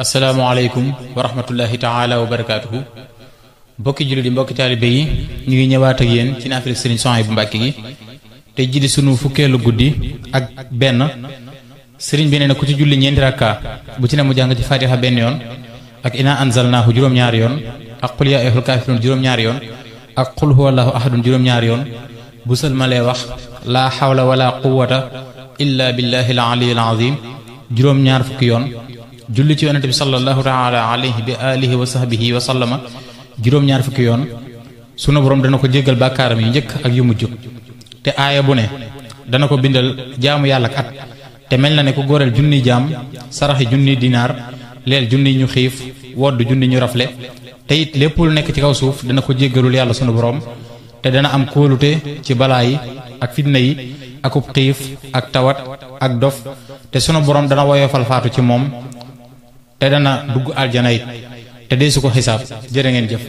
asalaamaaleykum wa rahmatullahi taala wa barakaatuhu mbokki jullit yi mbokki taalibe yi ñu ngi ñëwaat ak yéen ci naafila sëriñ Souhaïbou Mbacké gi te ji di sunu fukkeelu guddi ak benn sëriñ bi nee na ku ci julli ñeenti rakka bu ci ne mu jàng ci fatiha benn yoon ak ina anzalnaahu juróom-ñaari yoon ak qul yaa ayyuhal kaafiruun juróom-ñaari yoon ak qul huwallaahu ahadun juróom-ñaari yoon bu sëlmalee wax laa xawla wala quwwata illa billahi al aliyyil azim juróom-ñaar fukki yoon julli ci yonente bi sallallahu taala alayhi bi alihi wa sahbihi wa sallama juróom-ñaar fukki yoon sunu borom dana ko jéggal bàkkaaram yu njëkk ak yu mujj te aaya bu ne dana ko bindal jaamu yàlla ak at te mel na ne ku góoreel junni jaam saraxi junni dinaar leel junni ñu xiif wodd junni ñu rafle te it lépp lu nekk ci kaw suuf dana ko jéggalul yàlla sunu borom te dana am kóolute ci balaa yi ak fitna yi akub xiif ak tawat ak dof te sunu borom dana woyofal faatu ci moom te dana dugg aljana it te dee su ko xisaab jërë ngeen jëf